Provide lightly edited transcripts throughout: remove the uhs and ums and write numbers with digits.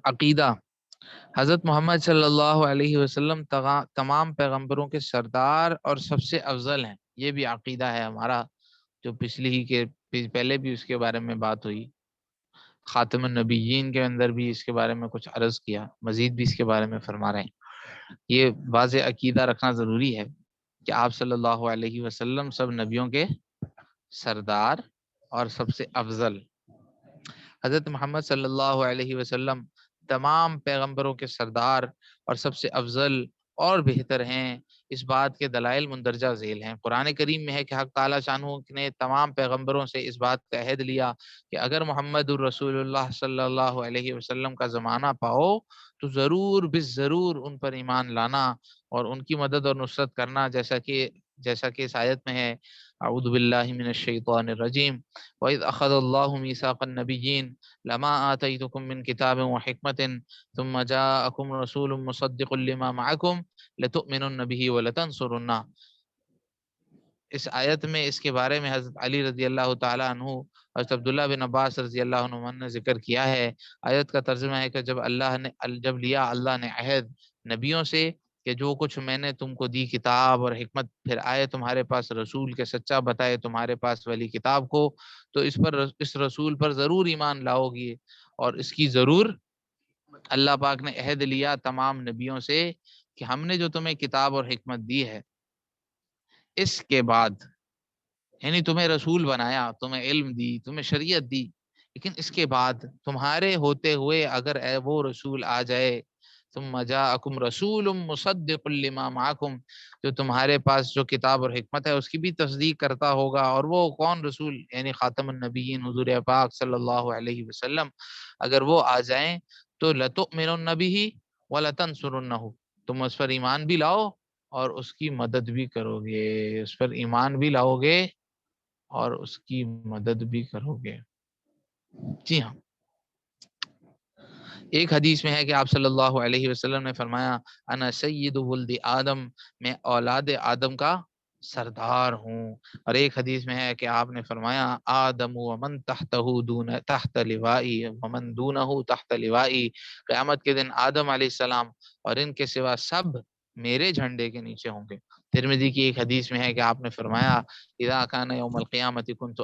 عقیدہ حضرت محمد صلی اللہ علیہ وسلم تمام پیغمبروں کے سردار اور سب سے افضل ہیں، یہ بھی عقیدہ ہے ہمارا، جو پہلے بھی اس کے بارے میں بات ہوئی، خاتم النبیین کے اندر بھی اس کے بارے میں کچھ عرض کیا، مزید بھی اس کے بارے میں فرما رہے ہیں۔ یہ واضح عقیدہ رکھنا ضروری ہے کہ آپ صلی اللہ علیہ وسلم سب نبیوں کے سردار اور سب سے افضل، حضرت محمد صلی اللہ علیہ وسلم تمام پیغمبروں کے سردار اور سب سے افضل اور بہتر ہیں، اس بات کے دلائل مندرجہ ذیل ہیں۔ قرآن کریم میں ہے کہ حق تعالی شانہ نے تمام پیغمبروں سے اس بات کا عہد لیا کہ اگر محمد الرسول اللہ صلی اللہ علیہ وسلم کا زمانہ پاؤ تو ضرور بالضرور ان پر ایمان لانا اور ان کی مدد اور نصرت کرنا، جیسا کہ اس آیت میں ہے، اعوذ باللہ من الشیطان الرجیم وَإِذْ أَخَذَ اللَّهُ مِيثَاقَ النَّبِيِّينَ لَمَا آتَيْتُكُم مِّن كِتَابٍ وَحِكْمَةٍ ثُمَّ جَاءَكُمْ رَسُولٌ مُصَدِّقٌ لِّمَا مَعَكُمْ لَتُؤْمِنُنَّ بِهِ وَلَتَنصُرُنَّهُ۔ اس آیت میں اس کے بارے میں حضرت علی رضی اللہ تعالیٰ عنہ، حضرت عبداللہ بن عباس رضی اللہ عنہ نے ذکر کیا ہے۔ آیت کا ترجمہ ہے کہ جب لیا اللہ نے عہد نبیوں سے کہ جو کچھ میں نے تم کو دی کتاب اور حکمت، پھر آئے تمہارے پاس رسول کے سچا بتائے تمہارے پاس والی کتاب کو، تو اس رسول پر ضرور ایمان لاؤ گی، اور اس کی ضرور اللہ پاک نے عہد لیا تمام نبیوں سے کہ ہم نے جو تمہیں کتاب اور حکمت دی ہے، اس کے بعد یعنی تمہیں رسول بنایا، تمہیں علم دی، تمہیں شریعت دی، لیکن اس کے بعد تمہارے ہوتے ہوئے اگر وہ رسول آ جائے، ثم جاءکم رسول مصدق لما معکم، جو تمہارے پاس جو کتاب اور حکمت ہے اس کی بھی تصدیق کرتا ہوگا، اور وہ کون رسول؟ یعنی خاتم النبیین حضور پاک صلی اللہ علیہ وسلم، اگر وہ آ جائیں تو لتؤمنن بہ ولتنصرنہ، تم اس پر ایمان بھی لاؤ اور اس کی مدد بھی کرو گے، اس پر ایمان بھی لاؤ گے اور اس کی مدد بھی کرو گے۔ جی ہاں، ایک حدیث میں ہے کہ آپ صلی اللہ علیہ وسلم نے فرمایا انا سید ولد آدم، میں اولاد آدم کا سردار ہوں، اور ایک حدیث میں ہے کہ آپ نے فرمایا آدم ومن تحتہ دون تحت لوائی ومن دونہ تحت لوائی، قیامت کے دن آدم علیہ السلام اور ان کے سوا سب میرے جھنڈے کے نیچے ہوں گے۔ ترمذی کی ایک حدیث میں ہے کہ آپ نے فرمایا اذا کان یوم القیامت کنت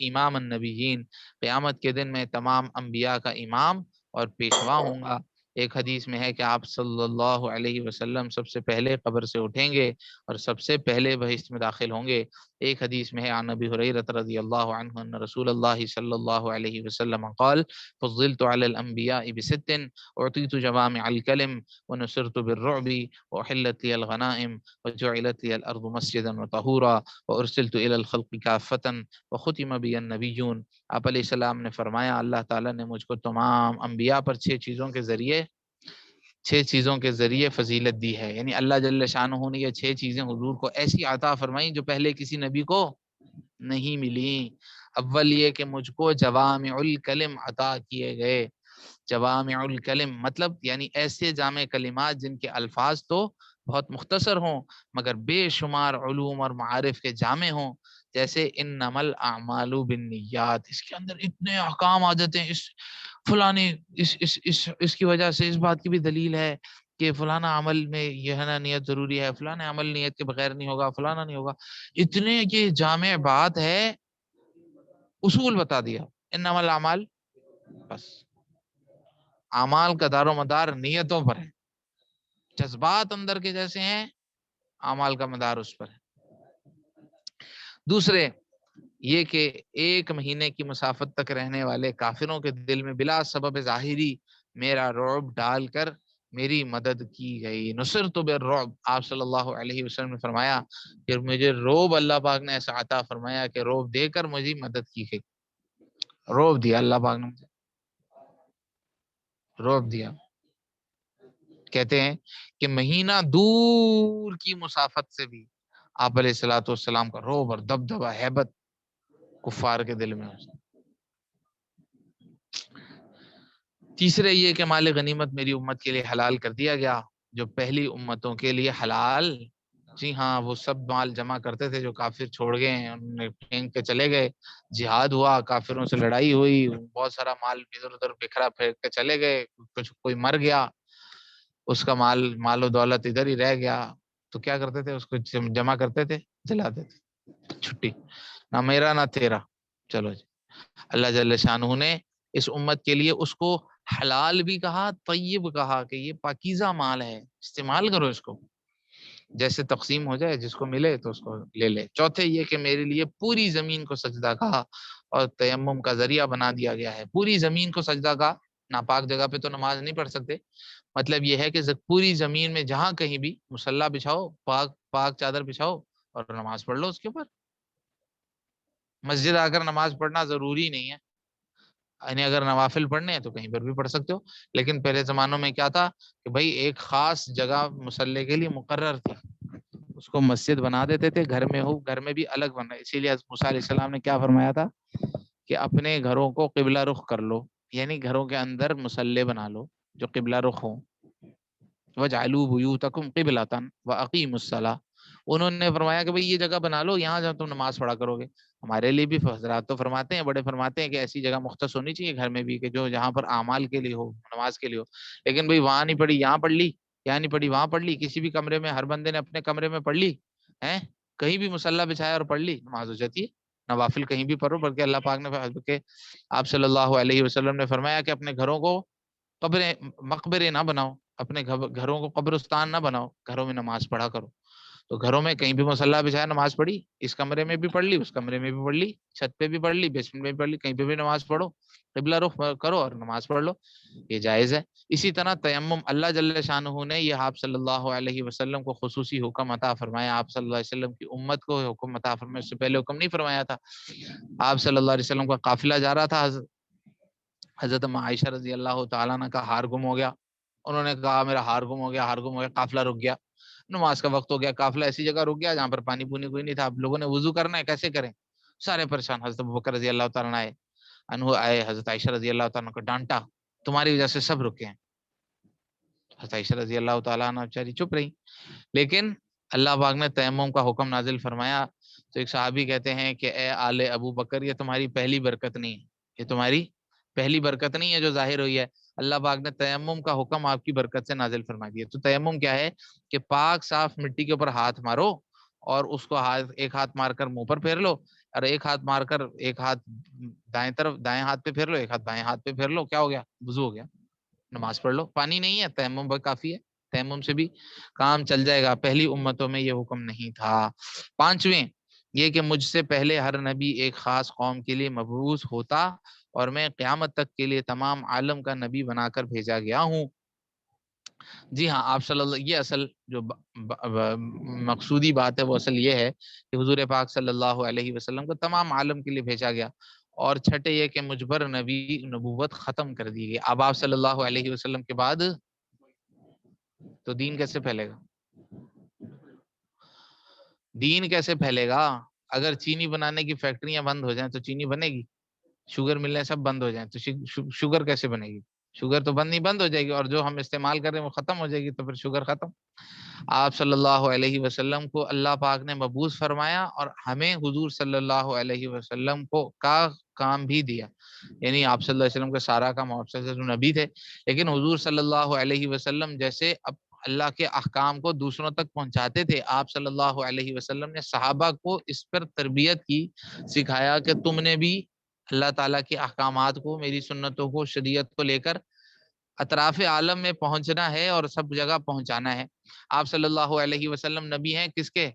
امام النبیین، قیامت کے دن میں تمام انبیاء کا امام اور پیشوا ہوں گا۔ ایک حدیث میں ہے کہ آپ صلی اللہ علیہ وسلم سب سے پہلے قبر سے اٹھیں گے اور سب سے پہلے بہشت میں داخل ہوں گے۔ ایک حدیث میں ہے عن ابی ہریرہ رضی اللہ عنہ ان رسول اللہ صلی اللہ علیہ وسلم قال فضلت علی الانبیاء بست اعطیت جوامع الکلم ونصرت بالرعب واحلت لی الغنائم وجعلت لی الارض مسجدا وطہورا وارسلت الی الخلق کافۃ وختم بی النبیون۔ آپ علیہ السلام نے فرمایا اللہ تعالیٰ نے مجھ کو تمام انبیاء پر 6 چیزوں کے ذریعے فضیلت دی ہے، یعنی اللہ جل شانہ نے یہ 6 چیزیں حضور کو ایسی عطا فرمائیں جو پہلے کسی نبی کو نہیں ملی۔ اول یہ کہ مجھ کو جوامع الکلم عطا کیے گئے۔ جوامع الکلم مطلب یعنی ایسے جامع کلمات جن کے الفاظ تو بہت مختصر ہوں مگر بے شمار علوم اور معارف کے جامع ہوں، جیسے انما الاعمال بالنیات، اس کے اندر اتنے احکام آ جاتے ہیں، فلانے اس کی وجہ سے اس بات کی بھی دلیل ہے کہ فلانا عمل میں یہ ہے نا نیت ضروری ہے، فلانا عمل نیت کے بغیر نہیں ہوگا، فلانا نہیں ہوگا، اتنے یہ جامع بات ہے، اصول بتا دیا انما الاعمال، بس اعمال کا دار و مدار نیتوں پر ہے، جذبات اندر کے جیسے ہیں اعمال کا مدار اس پر ہے۔ دوسرے یہ کہ 1 مہینے کی مسافت تک رہنے والے کافروں کے دل میں بلا سبب ظاہری میرا رعب ڈال کر میری مدد کی گئی۔ نصرت بالرعب، آپ صلی اللہ علیہ وسلم نے فرمایا کہ مجھے رعب اللہ پاک نے ایسا عطا فرمایا کہ رعب دے کر مجھے مدد کی گئی، رعب دیا اللہ پاک نے مجھے، رعب دیا۔ کہتے ہیں کہ مہینہ دور کی مسافت سے بھی آپ علیہ الصلوۃ والسلام کا رعب اور دبدبہ ہیبت کفار کے دل میں۔ تیسرے یہ کہ مال غنیمت میری امت کے لیے حلال کر دیا گیا جو پہلی امتوں کے لیے حلال جی ہاں، وہ سب مال جمع کرتے تھے جو کافر چھوڑ گئے ہیں، انہوں نے پھینک کے چلے گئے، جہاد ہوا، کافروں سے لڑائی ہوئی، بہت سارا مال ادھر ادھر بکھرا پھینک کے چلے گئے، کچھ کوئی مر گیا، اس کا مال و دولت ادھر ہی رہ گیا، تو کیا کرتے تھے؟ اس کو جمع کرتے تھے، جلاتے تھے، چھٹی، نہ میرا نہ تیرا، چلو جی۔ اللہ جل شانہ نے اس امت کے لیے اس کو حلال بھی کہا، طیب کہا کہ یہ پاکیزہ مال ہے، استعمال کرو اس کو، جیسے تقسیم ہو جائے، جس کو ملے تو اس کو لے لے۔ چوتھے یہ کہ میرے لیے پوری زمین کو سجدہ کہا اور تیمم کا ذریعہ بنا دیا گیا ہے، پوری زمین کو سجدہ کہا، ناپاک جگہ پہ تو نماز نہیں پڑھ سکتے، مطلب یہ ہے کہ پوری زمین میں جہاں کہیں بھی مصلی بچھاؤ، پاک چادر بچھاؤ اور نماز پڑھ لو اس کے اوپر۔ مسجد آ کر نماز پڑھنا ضروری نہیں ہے، یعنی اگر نوافل پڑھنے ہیں تو کہیں پر بھی پڑھ سکتے ہو، لیکن پہلے زمانوں میں کیا تھا کہ بھائی ایک خاص جگہ مصلی کے لیے مقرر تھی، اس کو مسجد بنا دیتے تھے، گھر میں ہو، گھر میں بھی الگ بنا، اسی لیے حضرت موسیٰ علیہ السلام نے کیا فرمایا تھا کہ اپنے گھروں کو قبلہ رخ کر لو، یعنی گھروں کے اندر مصلی بنا لو جو قبلہ رخ ہوں، وَجْعَلُوا بُيُوتَكُمْ قِبْلَةً وَأَقِيمُوا الصَّلَاةَ، انہوں نے فرمایا کہ بھئی یہ جگہ بنا لو، یہاں جب تم نماز پڑھا کرو گے۔ ہمارے لیے بھی حضرات تو فرماتے ہیں، بڑے فرماتے ہیں کہ ایسی جگہ مختص ہونی چاہیے گھر میں بھی کہ جو جہاں پر اعمال کے لیے ہو، نماز کے لیے ہو، لیکن بھئی وہاں نہیں پڑھی یہاں پڑھ لی، یہاں نہیں پڑھی وہاں پڑھ لی، کسی بھی کمرے میں ہر بندے نے اپنے کمرے میں پڑھ لی ہے، کہیں بھی مصلی بچھایا اور پڑھ لی، نماز ہو جاتی ہے۔ نوافل کہیں بھی پڑھو، بلکہ اللہ پاک نے آپ صلی اللہ علیہ وسلم نے فرمایا کہ اپنے گھروں کو قبریں مقبرے نہ بناؤ، اپنے گھروں کو قبرستان نہ بناؤ، گھروں میں نماز پڑھا کرو۔ تو گھروں میں کہیں بھی مصلی بچھایا، نماز پڑھی، اس کمرے میں بھی پڑھ لی، اس کمرے میں بھی پڑھ لی، چھت پہ بھی پڑھ لی، بیسمنٹ میں بھی پڑھ لی، کہیں پہ بھی نماز پڑھو، قبلہ رخ کرو اور نماز پڑھ لو، یہ جائز ہے۔ اسی طرح تیمم، اللہ جل شانہ نے یہ آپ صلی اللہ علیہ وسلم کو خصوصی حکم عطا فرمایا، آپ صلی اللہ علیہ وسلم کی امت کو حکم عطا فرمایا، اس سے پہلے حکم نہیں فرمایا تھا۔ آپ صلی اللہ علیہ وسلم کا قافلہ جا رہا تھا، حضرت عائشہ رضی اللہ تعالیٰ عنہ کا ہار گم ہو گیا، انہوں نے کہا میرا ہار گم ہو گیا، ہار گم ہو گیا، قافلہ رک گیا، نماز کا وقت ہو گیا، قافلہ ایسی جگہ رک گیا جہاں پر پانی پونی کوئی نہیں تھا، اب لوگوں نے وضو کرنا ہے، کیسے کریں؟ سارے پریشان، حضرت ابوبکر رضی اللہ تعالیٰ عنہ آئے، حضرت عائشہ رضی اللہ تعالیٰ عنہ کو ڈانٹا، تمہاری وجہ سے سب رکے ہیں۔ حضرت عائشہ رضی اللہ تعالیٰ عنہ بیچاری چپ رہی، لیکن اللہ پاک نے تیمم کا حکم نازل فرمایا تو ایک صحابی کہتے ہیں کہ اے آل ابو بکر، یہ تمہاری پہلی برکت نہیں ہے، یہ تمہاری پہلی برکت نہیں ہے جو ظاہر ہوئی ہے، اللہ پاک نے تیمم کا حکم آپ کی برکت سے نازل فرما دیا۔ تو تیمم کیا ہے کہ پاک صاف مٹی کے اوپر ہاتھ مارو اور اس کو ایک ہاتھ مار کر منہ پر پھیر لو، اور ایک ہاتھ مار کر ایک ہاتھ دائیں طرف دائیں ہاتھ پہ پھیر لو، ایک ہاتھ بائیں ہاتھ پہ پھیر لو، کیا ہو گیا؟ وضو ہو گیا، نماز پڑھ لو۔ پانی نہیں ہے، تیمم بہت کافی ہے، تیمم سے بھی کام چل جائے گا، پہلی امتوں میں یہ حکم نہیں تھا۔ پانچویں یہ کہ مجھ سے پہلے ہر نبی ایک خاص قوم کے لیے مبعوث ہوتا اور میں قیامت تک کے لیے تمام عالم کا نبی بنا کر بھیجا گیا ہوں۔ جی ہاں، آپ صلی اللہ، یہ اصل جو مقصودی بات ہے وہ اصل یہ ہے کہ حضور پاک صلی اللہ علیہ وسلم کو تمام عالم کے لیے بھیجا گیا، اور چھٹے یہ کہ مجھ پر نبوت ختم کر دی گئی۔ اب آپ صلی اللہ علیہ وسلم کے بعد تو دین کیسے پھیلے گا؟ دین کیسے پھیلے گا؟ اگر چینی بنانے کی فیکٹریاں بند ہو جائیں تو چینی بنے گی، شوگر ملنے سب بند ہو جائیں تو شوگر کیسے بنے گی؟ شوگر تو بند ہو جائے گی، اور جو ہم استعمال کر رہے ہیں وہ ختم ہو جائے گی، تو پھر شوگر ختم۔ آپ صلی اللہ علیہ وسلم کو اللہ پاک نے مبعوث فرمایا اور ہمیں حضور صلی اللہ علیہ وسلم کو کا کام بھی دیا، یعنی آپ صلی اللہ علیہ وسلم کا سارا کام، آپ صلی اللہ علیہ وسلم نبی تھے، لیکن حضور صلی اللہ علیہ وسلم جیسے اللہ کے احکام کو دوسروں تک پہنچاتے تھے، آپ صلی اللہ علیہ وسلم نے صحابہ کو اس پر تربیت کی، سکھایا کہ تم نے بھی اللہ تعالیٰ کے احکامات کو، میری سنتوں کو، شریعت کو لے کر اطراف عالم میں پہنچنا ہے اور سب جگہ پہنچانا ہے۔ آپ صلی اللہ علیہ وسلم نبی ہیں کس کے؟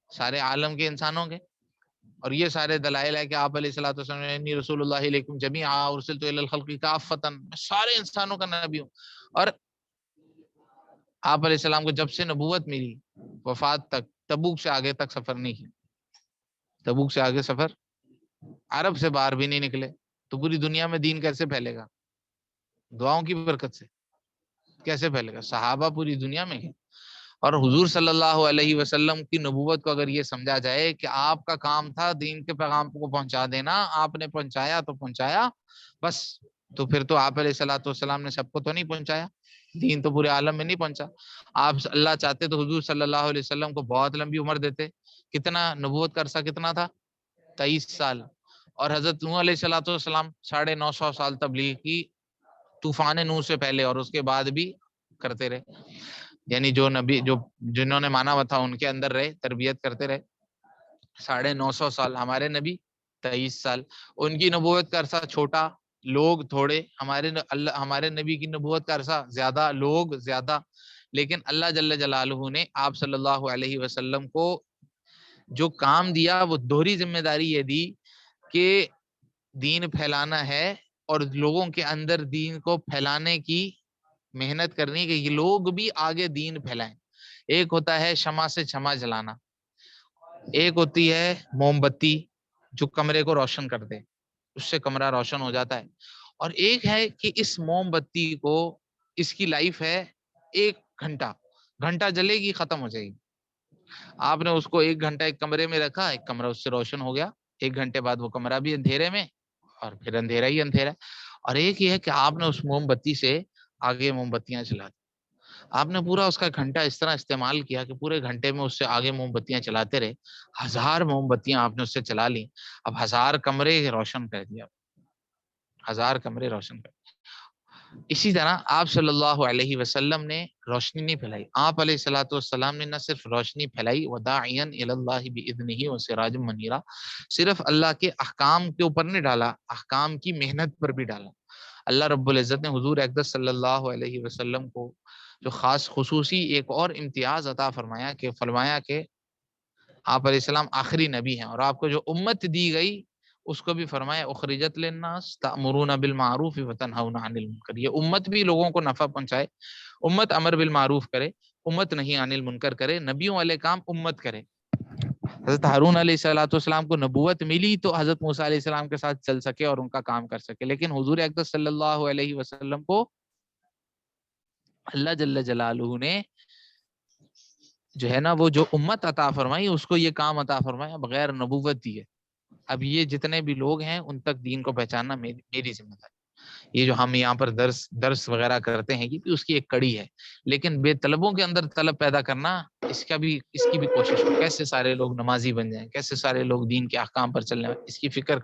سارے عالم کے انسانوں کے، اور یہ سارے دلائل ہے کہ آپ علیہ الصلوۃ والسلام انی رسول اللہ علیکم جمیعا ارسلت الی الخلق کافۃ، سارے انسانوں کا نبی ہوں۔ اور آپ علیہ السلام کو جب سے نبوت ملی وفات تک تبوک سے آگے تک سفر نہیں کیا، تبوک سے آگے سفر، عرب سے باہر بھی نہیں نکلے، تو پوری دنیا میں دین کیسے پھیلے گا؟ دعاؤں کی برکت سے کیسے پھیلے گا؟ صحابہ پوری دنیا میں ہیں، اور حضور صلی اللہ علیہ وسلم کی نبوت کو اگر یہ سمجھا جائے کہ آپ کا کام تھا دین کے پیغام کو پہنچا دینا، آپ نے پہنچایا تو پہنچایا بس، تو پھر تو آپ علیہ الصلوۃ والسلام نے سب کو تو نہیں پہنچایا، دین تو پورے عالم میں نہیں پہنچا. آپ اللہ چاہتے تو حضور صلی اللہ علیہ وسلم کو بہت لمبی عمر دیتے. کتنا نبوت کا عرصہ کتنا تھا؟ 23 سال. اور حضرت نوح علیہ السلام 950 سال تبلیغ کی, طوفان نوح سے پہلے اور اس کے بعد بھی کرتے رہے. یعنی جو نبی جنہوں نے مانا ہوا تھا ان کے اندر رہے, تربیت کرتے رہے. 950 سال. ہمارے نبی 23 سال. ان کی نبوت کا عرصہ چھوٹا, لوگ تھوڑے. ہمارے نبی کی نبوت کا عرصہ زیادہ, لوگ زیادہ. لیکن اللہ جل جلالہ نے آپ صلی اللہ علیہ وسلم کو جو کام دیا وہ دوہری ذمہ داری یہ دی کہ دین پھیلانا ہے اور لوگوں کے اندر دین کو پھیلانے کی محنت کرنی کہ یہ لوگ بھی آگے دین پھیلائیں. ایک ہوتا ہے شمع سے شمع جلانا, ایک ہوتی ہے موم بتی جو کمرے کو روشن کر دے, اس سے کمرہ روشن ہو جاتا ہے. اور ایک ہے کہ اس موم بتی کو, اس کی لائف ہے 1 گھنٹہ, گھنٹہ جلے گی ختم ہو جائے گی. آپ نے اس کو 1 گھنٹہ ایک کمرے میں رکھا, ایک کمرہ اس سے روشن ہو گیا, 1 گھنٹے بعد وہ کمرہ بھی اندھیرے میں اور پھر اندھیرا ہی اندھیرا. اور ایک یہ ہے کہ آپ نے اس موم بتی سے آگے موم بتیاں چلا دی. آپ نے پورا اس کا گھنٹہ اس طرح استعمال کیا کہ پورے گھنٹے میں اس سے آگے موم بتیاں چلاتے رہے. 1000 موم بتیاں آپ نے اس سے چلا لی. اب 1000 کمرے روشن کر دیا, 1000 کمرے روشن کر دیا. اسی طرح آپ صلی اللہ علیہ وسلم نے روشنی نہیں پھیلائی. آپ علیہ الصلوۃ والسلام نے نہ صرف روشنی پھیلائی, وداعیا الی اللہ باذنہ وسراجا منیرا, صرف اللہ کے احکام کے اوپر نہیں ڈالا, احکام کی محنت پر بھی ڈالا. اللہ رب العزت نے حضور اقدس صلی اللہ علیہ وسلم کو جو خاص خصوصی ایک اور امتیاز عطا فرمایا کہ آپ علیہ السلام آخری نبی ہیں, اور آپ کو جو امت دی گئی اس کو بھی فرمایا اخرجت للناس تأمرون بالمعروف وتنہون عن المنکر. یہ امت بھی لوگوں کو نفع پہنچائے, امت امر بالمعروف کرے, امت نہیں عن المنکر کرے. نبیوں والے کام امت کرے. حضرت ہارون علیہ السلام کو نبوت ملی تو حضرت موسیٰ علیہ السلام کے ساتھ چل سکے اور ان کا کام کر سکے, لیکن حضور اقدس صلی اللہ علیہ وسلم کو اللہ جل جلالہ نے جو ہے نا وہ جو امت عطا فرمائی اس کو یہ کام عطا فرمایا بغیر نبوت دیے. اب یہ جتنے بھی لوگ ہیں ان تک دین کو پہچاننا میری ذمہ داری. یہ جو ہم یہاں پر درس وغیرہ کرتے ہیں یہ بھی اس کی ایک کڑی ہے, لیکن بے طلبوں کے اندر طلب پیدا کرنا اس کی بھی کوشش ہو. کیسے سارے لوگ نمازی بن جائیں, کیسے سارے لوگ دین کے احکام پر چلنے والے, اس کی فکر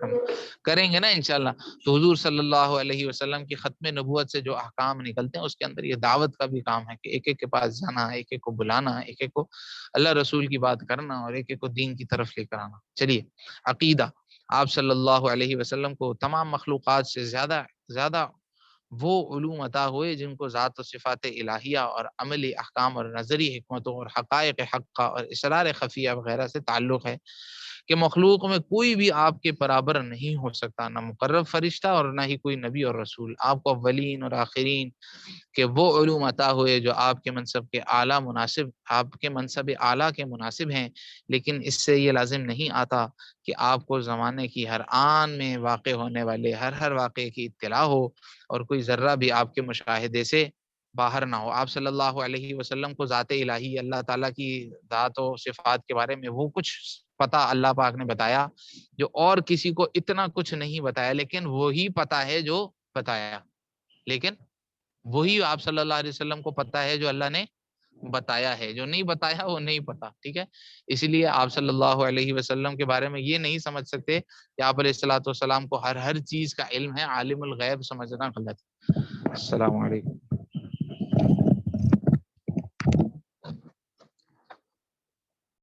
کریں گے نا انشاءاللہ. تو حضور صلی اللہ علیہ وسلم کی ختم نبوت سے جو احکام نکلتے ہیں اس کے اندر یہ دعوت کا بھی کام ہے کہ ایک ایک کے پاس جانا, ایک ایک کو بلانا, ایک ایک کو اللہ رسول کی بات کرنا اور ایک ایک کو دین کی طرف لے کر آنا. چلیے, عقیدہ. آپ صلی اللہ علیہ وسلم کو تمام مخلوقات سے زیادہ وہ علوم عطا ہوئے جن کو ذات و صفات الہیہ اور عملی احکام اور نظری حکمتوں اور حقائق حقہ اور اسرار خفیہ وغیرہ سے تعلق ہے کہ مخلوق میں کوئی بھی آپ کے برابر نہیں ہو سکتا, نہ مقرب فرشتہ اور نہ ہی کوئی نبی اور رسول. آپ کو اولین اور آخرین کہ وہ علوم عطا ہوئے جو آپ کے منصب کے اعلیٰ مناسب, آپ کے منصب اعلیٰ کے مناسب ہیں, لیکن اس سے یہ لازم نہیں آتا کہ آپ کو زمانے کی ہر آن میں واقع ہونے والے ہر واقعے کی اطلاع ہو اور کوئی ذرہ بھی آپ کے مشاہدے سے باہر نہ ہو. آپ صلی اللہ علیہ وسلم کو ذات الہی, اللہ تعالیٰ کی ذات و صفات کے بارے میں وہ کچھ پتہ اللہ پاک نے بتایا جو اور کسی کو اتنا کچھ نہیں بتایا, لیکن وہی پتہ ہے جو بتایا, لیکن وہی آپ صلی اللہ علیہ وسلم کو پتہ ہے جو اللہ نے بتایا ہے, جو نہیں بتایا وہ نہیں پتا. ٹھیک ہے, اسی لیے آپ صلی اللہ علیہ وسلم کے بارے میں یہ نہیں سمجھ سکتے کہ آپ علیہ الصلوۃ والسلام کو ہر چیز کا علم ہے. عالم الغیب سمجھنا غلط. السلام علیکم.